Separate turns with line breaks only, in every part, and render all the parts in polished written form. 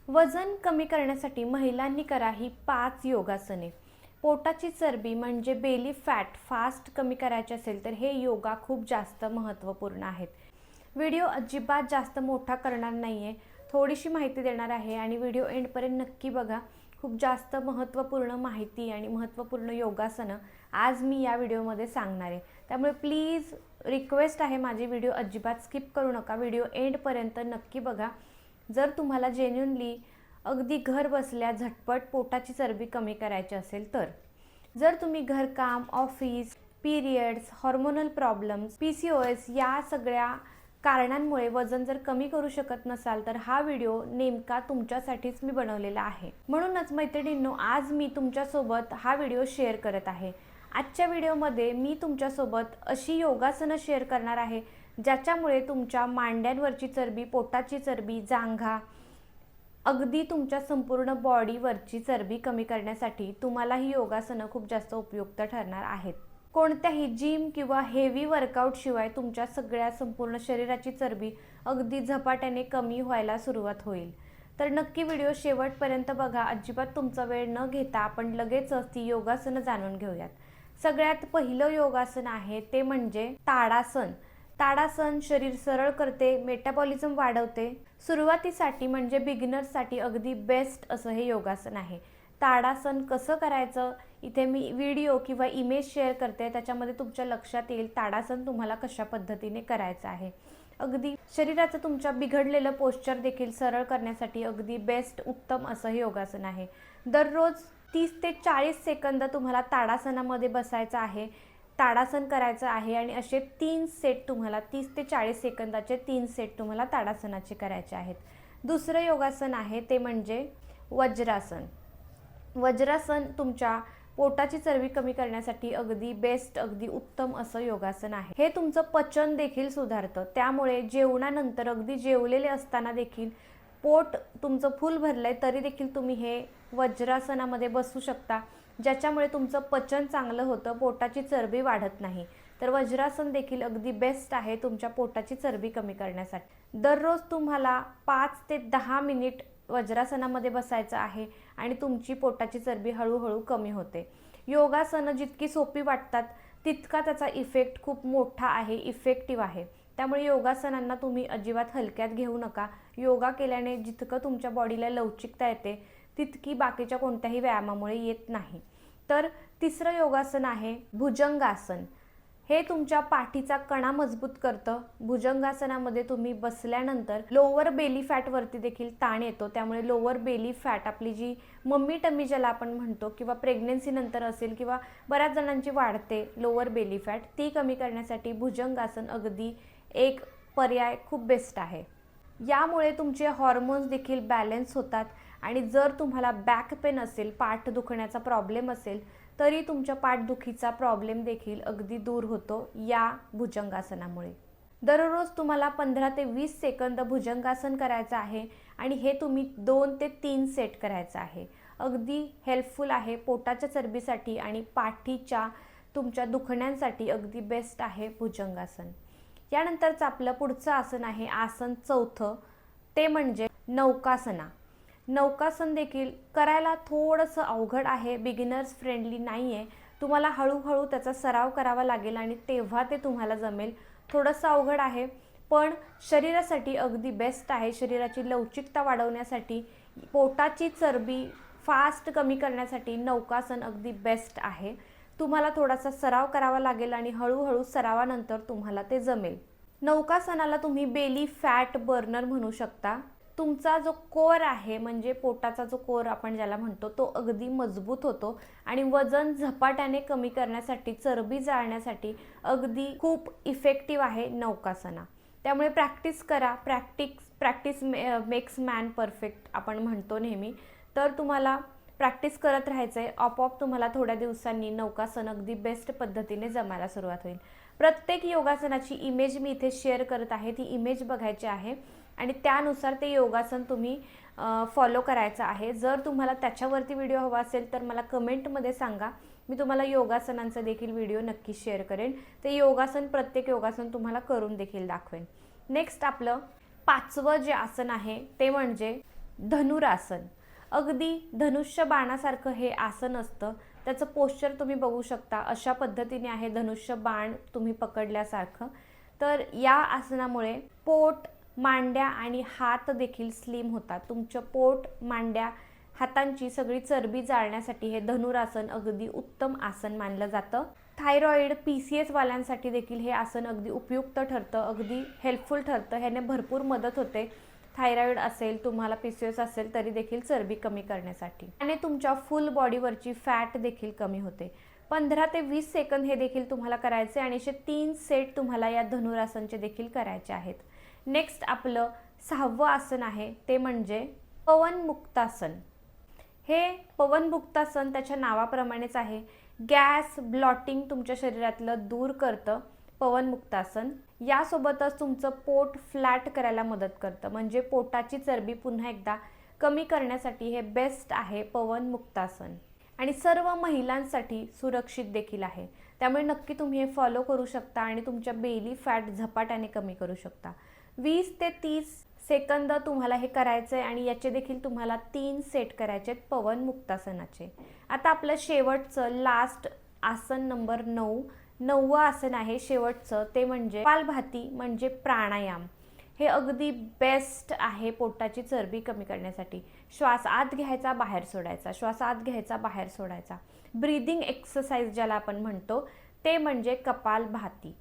वजन कमी करण्यासाठी महिलांनी करा ही 5 योगासने। पोटाची चरबी म्हणजे बेली फॅट फास्ट कमी करायचे असेल तर हे योगा खूप जास्त महत्त्वपूर्ण आहेत। व्हिडिओ अजिबात जास्त मोठा करणार नाहीये, थोडीशी माहिती देणार आहे आणि व्हिडिओ एंडपर्यंत नक्की बघा। खूप जास्त महत्त्वपूर्ण माहिती आणि महत्त्वपूर्ण योगासनं आज मी या व्हिडिओमध्ये सांगणार आहे। त्यामुळे प्लीज रिक्वेस्ट आहे माझी, व्हिडिओ अजिबात स्किप करू नका, व्हिडिओ एंडपर्यंत नक्की बघा। जर तुम्हाला जेन्युइनली अगदी घर बसल्या झटपट पोटाची चरबी कमी करायची असेल तर, जर तुम्ही घरकाम, office, periods, hormonal problems, PCOS या सगळ्या कारणांमुळे वजन जर कमी करू शकत नसाल तर हा व्हिडिओ नेमका तुमच्यासाठीच मी बनवलेला आहे। म्हणूनच मैत्रिणींनो, आज मी तुमच्यासोबत हा व्हिडिओ शेअर करत आहे। आजच्या व्हिडिओमध्ये मी तुमच्यासोबत अशी योगासनं शेअर करणार आहे ज्याच्यामुळे तुमच्या मांड्यांवरची चरबी, पोटाची चरबी, जांघा, अगदी तुमच्या संपूर्ण बॉडीवरची चरबी कमी करण्यासाठी तुम्हाला ही योगासनं खूप जास्त उपयुक्त ठरणार आहेत। कोणत्याही जिम किंवा हेवी वर्कआउट शिवाय तुमच्या सगळ्या संपूर्ण शरीराची चरबी अगदी झपाट्याने कमी व्हायला सुरुवात होईल। तर नक्की व्हिडिओ शेवटपर्यंत बघा, अजिबात तुमचा वेळ न घेता आपण लगेचच ती योगासनं जाणून घेऊयात। सगळ्यात पहिलं योगासन आहे ते म्हणजे ताडासन। ताडासन शरीर सरळ करते, मेटाबॉलिझम वाढवते। सुरुवातीसाठी म्हणजे बिगिनर्ससाठी अगदी बेस्ट असं हे योगासन आहे। ताडासन कसं करायचं इथे मी व्हिडिओ किंवा इमेज शेअर करते, त्याच्यामध्ये तुमच्या लक्षात येईल ताडासन तुम्हाला कशा पद्धतीने करायचं आहे। अगदी शरीराचं तुमच्या बिघडलेलं पोश्चर देखील सरळ करण्यासाठी अगदी बेस्ट उत्तम असं हे योगासन आहे। दररोज 30 ते 40 सेकंद तुम्हाला ताडासनामध्ये बसायचं आहे, ताडासन करायचं आहे आणि असे 3 सेट तुम्हाला 30 ते 40 सेकंदाचे 3 सेट तुम्हाला ताडासनाचे करायचे आहेत। दुसरं योगासन आहे ते म्हणजे वज्रासन। वज्रासन तुमच्या पोटाची चरबी कमी करण्यासाठी अगदी बेस्ट, अगदी उत्तम असं योगासन आहे। हे तुमचं पचन देखील सुधारतं, त्यामुळे जेवणानंतर अगदी जेवलेले असताना देखील पोट तुमचं फुल भरलंय तरी देखील तुम्ही हे वज्रासनामध्ये बसू शकता, ज्याच्यामुळे तुमचं पचन चांगलं होतं, पोटाची चरबी वाढत नाही। तर वज्रासन देखील अगदी बेस्ट आहे तुमच्या पोटाची चरबी कमी करण्यासाठी। दररोज तुम्हाला 5 ते 10 मिनिट वज्रासनामध्ये बसायचं आहे आणि तुमची पोटाची चरबी हळूहळू कमी होते। योगासनं जितकी सोपी वाटतात तितका त्याचा इफेक्ट खूप मोठा आहे, इफेक्टिव्ह आहे। त्यामुळे योगासनांना तुम्ही अजिबात हलक्यात घेऊ नका। योगा केल्याने जितकं तुमच्या बॉडीला लवचिकता येते तितकी बाकीच्या कोणत्याही व्यायामामुळे येत नाही। तर तिसरं योगासन आहे भुजंगासन। हे तुमच्या पाठीचा कणा मजबूत करतं। भुजंगासनामध्ये तुम्ही बसल्यानंतर लोअर बेली फॅट वरती देखील ताण येतो, त्यामुळे लोअर बेली फॅट आपली जी मम्मी टमी ज्याला आपण म्हणतो किंवा प्रेग्नन्सी नंतर असेल किंवा बऱ्याच जणांची वाढते लोअर बेली फॅट, ती कमी करण्यासाठी भुजंगासन अगदी एक पर्याय खूप बेस्ट आहे। यामुळे तुमचे हॉर्मोन्स देखील बॅलन्स होतात आणि जर तुम्हाला बॅक पेन असेल, पाठ दुखण्याचा प्रॉब्लेम असेल तरी तुमच्या पाठदुखीचा प्रॉब्लेम देखील अगदी दूर होतो या भुजंगासनामुळे। दररोज तुम्हाला 15 ते 20 सेकंद भुजंगासन करायचं आहे आणि हे तुम्ही 2 ते 3 सेट करायचं आहे। अगदी हेल्पफुल आहे पोटाच्या चरबीसाठी आणि पाठीच्या तुमच्या दुखण्यांसाठी अगदी बेस्ट आहे भुजंगासन। यानंतरचं आपलं पुढचं आसन आहे आसन चौथं, ते म्हणजे नौकासना। नौकासन देखील करायला थोडंसं अवघड आहे, बिगिनर्स फ्रेंडली नाही आहे। तुम्हाला हळूहळू त्याचा सराव करावा लागेल आणि तेव्हा ते तुम्हाला जमेल। थोडंसं अवघड आहे पण शरीरासाठी अगदी बेस्ट आहे। शरीराची लवचिकता वाढवण्यासाठी, पोटाची चरबी फास्ट कमी करण्यासाठी नौकासन अगदी बेस्ट आहे। तुम्हाला थोडासा सराव करावा लागेल आणि हळूहळू सरावानंतर तुम्हाला ते जमेल। नौकासनाला तुम्ही बेली फॅट बर्नर म्हणू शकता। तुमचा जो कोर आहे म्हणजे पोटाचा जो कोर आपण ज्याला म्हणतो तो अगदी मजबूत होतो आणि वजन झपाट्याने कमी करण्यासाठी, चरबी जाळण्यासाठी अगदी खूप इफेक्टिव्ह आहे नौकासना। त्यामुळे प्रॅक्टिस करा, प्रॅक्टिस मेक्स मॅन परफेक्ट आपण म्हणतो नेहमी। तर तुम्हाला प्रॅक्टिस करत राहायचं आहे, आपोआप तुम्हाला थोड्या दिवसांनी नौकासन अगदी बेस्ट पद्धतीने जमायला सुरुवात होईल। प्रत्येक योगासनाची इमेज मी इथे शेअर करत आहे, ती इमेज बघायची आहे आणि त्यानुसार ते योगासन तुम्ही फॉलो करायचं आहे। जर तुम्हाला त्याच्यावरती व्हिडिओ हवा असेल तर मला कमेंटमध्ये सांगा, मी तुम्हाला योगासनांचा देखील व्हिडिओ नक्की शेअर करेन। ते योगासन, प्रत्येक योगासन तुम्हाला करून देखील दाखवेन। नेक्स्ट आपलं 5वं जे आसन आहे ते म्हणजे धनुरासन. अगदी धनुष्य बाणासारखं हे आसन असतं. त्याचं पोश्चर तुम्ही बघू शकता, अशा पद्धतीने आहे, धनुष्य बाण तुम्ही पकडल्यासारखं. तर या आसनामुळे पोट, मांड्या आणि हात देखील स्लिम होतात. तुमचं पोट, मांड्या, हातांची सगळी चरबी जाळण्यासाठी हे धनुरासन अगदी उत्तम आसन मानलं जातं. थायरॉइड, PCS वाल्यांसाठी देखील हे आसन अगदी उपयुक्त ठरतं, अगदी हेल्पफुल ठरतं. ह्याने भरपूर मदत होते. थायरॉइड असेल, तुम्हाला PCOS असेल तरी देखील चरबी कमी करण्यासाठी, आणि तुमच्या फुल बॉडीवरची फॅट देखील कमी होते. 15 ते 20 सेकंद हे देखील तुम्हाला करायचे आणि असे 3 सेट तुम्हाला या धनुरासनचे देखील करायचे आहेत. नेक्स्ट आपलं 6वं आसन आहे, ते म्हणजे पवनमुक्तासन. हे पवनमुक्तासन त्याच्या नावाप्रमाणेच आहे. गॅस, ब्लॉटिंग तुमच्या शरीरातलं दूर करतं पवनमुक्तासन. यासोबतच तुमचं पोट फ्लॅट करायला मदत करतं, म्हणजे पोटाची चरबी पुन्हा एकदा कमी करण्यासाठी हे बेस्ट आहे पवनमुक्तासन. आणि सर्व महिलांसाठी सुरक्षित देखील आहे. त्यामुळे नक्की तुम्ही हे फॉलो करू शकता आणि तुमच्या बेली फॅट झपाट्याने कमी करू शकता. 20 ते 30 सेकंद तुम्हाला हे करायचं आहे आणि याचे देखील तुम्हाला 3 सेट करायचे आहेत पवनमुक्तासनाचे. आता आपलं शेवटचं लास्ट आसन नंबर 9वं आसन आहे शेवटचं, ते म्हणजे कपालभाती म्हणजे प्राणायाम. हे अगदी बेस्ट आहे पोटाची चरबी कमी करण्यासाठी. श्वास आत घ्यायचा, बाहेर सोडायचा, श्वास आत घ्यायचा, बाहेर सोडायचा. ब्रीदिंग एक्सरसाइज ज्याला आपण म्हणतो ते म्हणजे कपालभाती.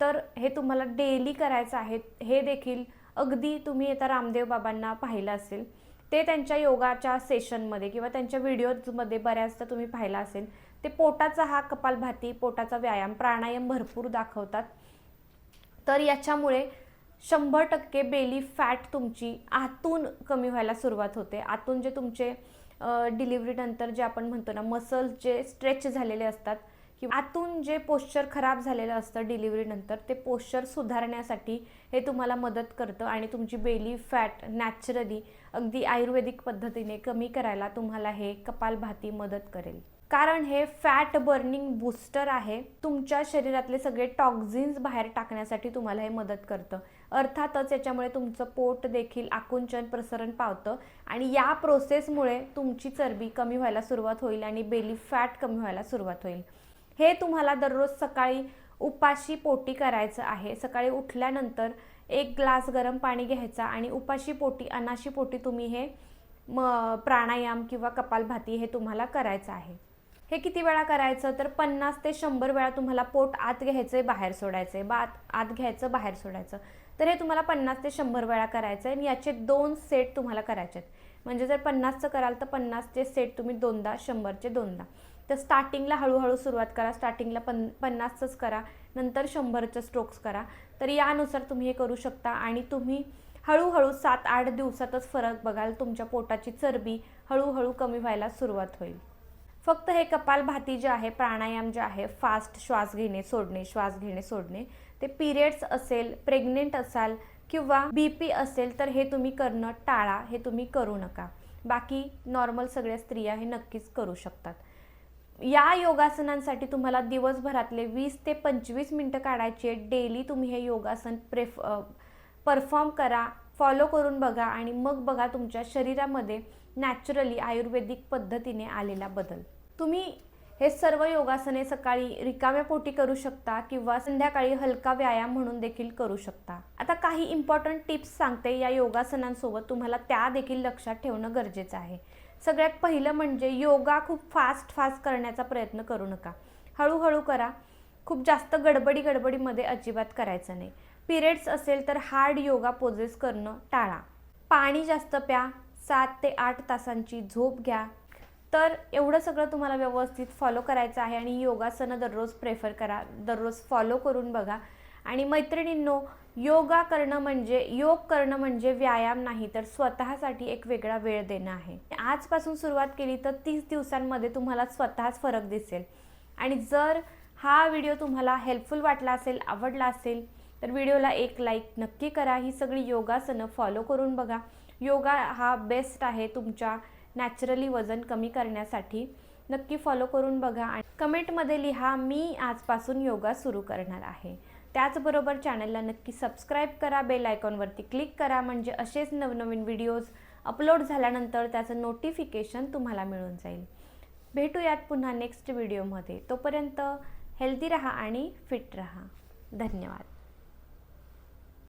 तर हे तुम्हाला डेली करायचं आहे. हे देखील अगदी तुम्ही आता रामदेव बाबांना पाहिलं असेल, ते त्यांच्या योगाच्या सेशनमध्ये किंवा त्यांच्या व्हिडिओजमध्ये बऱ्याचदा तुम्ही पाहिलं असेल, ते पोटाचा हा कपालभाती, पोटाचा व्यायाम, प्राणायाम भरपूर दाखवतात. तर याच्यामुळे 100% बेली फॅट तुमची आतून कमी व्हायला सुरुवात होते. आतून जे तुमचे डिलिव्हरीनंतर जे आपण म्हणतो ना, मसल्स जे स्ट्रेच झालेले असतात किंवा आतून जे पोश्चर खराब झालेलं असतं डिलिव्हरीनंतर, ते पोश्चर सुधारण्यासाठी हे तुम्हाला मदत करतं आणि तुमची बेली फॅट नॅचरली अगदी आयुर्वेदिक पद्धतीने कमी करायला तुम्हाला हे कपालभाती मदत करेल. कारण हे फॅट बर्निंग बूस्टर आहे. तुमच्या शरीरातले सगळे टॉक्झिन्स बाहेर टाकण्यासाठी तुम्हाला हे मदत करतं. अर्थातच याच्यामुळे तुमचं पोट देखील आकुंचन, प्रसरण पावतं आणि या प्रोसेसमुळे तुमची चरबी कमी व्हायला सुरुवात होईल आणि बेली फॅट कमी व्हायला सुरुवात होईल. हे तुम्हाला दररोज सकाळी उपाशी पोटी करायचं आहे. सकाळी उठल्यानंतर 1 ग्लास गरम पाणी घ्यायचा आणि उपाशी पोटी, अनाशी पोटी तुम्ही हे प्राणायाम किंवा कपालभाती हे तुम्हाला करायचं आहे. हे किती वेळा करायचं तर 50 ते 100 वेळा तुम्हाला पोट आत घ्यायचंय, बाहेर सोडायचंय, आत घ्यायचं, बाहेर सोडायचं. तर हे तुम्हाला 50 ते 100 वेळा करायचं आहे आणि याचे 2 सेट तुम्हाला करायचे आहेत. म्हणजे जर 50चं कराल तर 50चे सेट तुम्ही 2दा, 100चे 2दा. तर स्टार्टिंगला हळूहळू सुरुवात करा. स्टार्टिंगला 50चंच करा, नंतर 100चे स्ट्रोक्स करा. तर यानुसार तुम्ही हे करू शकता आणि तुम्ही हळूहळू 7-8 दिवसातच फरक बघाल. तुमच्या पोटाची चरबी हळूहळू कमी व्हायला सुरुवात होईल. फक्त हे कपालभाती जे आहे, प्राणायाम जे आहे, फास्ट श्वास घेणे सोडणे, श्वास घेणे सोडणे, ते पिरियड्स असेल, प्रेग्नेंट असाल किंवा BP असेल तर हे तुम्ही करणं टाळा. हे तुम्ही करू नका. बाकी नॉर्मल सगळ्या स्त्रिया हे नक्कीच करू शकतात. या योगासनांसाठी तुम्हाला दिवसभरातले 20 ते 25 मिनिटं काढायचे. डेली तुम्ही हे योगासन परफॉर्म करा, फॉलो करून बघा आणि मग बघा तुमच्या शरीरामध्ये नॅचरली आयुर्वेदिक पद्धतीने आलेला बदल. तुम्ही हे सर्व योगासने सकाळी रिकाम्या पोटी करू शकता किंवा संध्याकाळी हलका व्यायाम म्हणून देखील करू शकता. आता काही इम्पॉर्टंट टिप्स सांगते या योगासनांसोबत, तुम्हाला त्या देखील लक्षात ठेवणं गरजेचं आहे. सगळ्यात पहिलं म्हणजे योगा खूप फास्ट करण्याचा प्रयत्न करू नका. हळूहळू करा. खूप जास्त गडबडीमध्ये अजिबात करायचं नाही. पिरियड्स असेल तर हार्ड योगा पोजेस करणं टाळा. पाणी जास्त प्या. 7 ते 8 तासांची झोप घ्या. तर एवढं सगळं तुम्हाला व्यवस्थित फॉलो करायचं आहे आणि योगासनं दररोज प्रेफर करा, दररोज फॉलो करून बघा. आणि मैत्रिणींनो, योग करणं म्हणजे व्यायाम नाही तर स्वतःसाठी एक वेगळा वेळ देणं आहे. आजपासून सुरुवात केली तर 30 दिवसांमध्ये तुम्हाला स्वतःच फरक दिसेल. आणि जर हा व्हिडिओ तुम्हाला हेल्पफुल वाटला असेल, आवडला असेल तर व्हिडिओला एक लाईक नक्की करा. ही सगळी योगासनं फॉलो करून बघा. योगा हा बेस्ट आहे तुमच्या नॅचरली वजन कमी करण्यासाठी. नक्की फॉलो करून बघा आणि कमेंटमध्ये लिहा, मी आजपासून योगा सुरू करणार आहे. त्याचबरोबर चॅनलला नक्की सबस्क्राईब करा, बेल आयकॉनवरती क्लिक करा, म्हणजे असेच नवनवीन व्हिडिओज अपलोड झाल्यानंतर त्याचं नोटिफिकेशन तुम्हाला मिळून जाईल. भेटूयात पुन्हा नेक्स्ट व्हिडिओमध्ये. तोपर्यंत हेल्दी राहा आणि फिट राहा. धन्यवाद.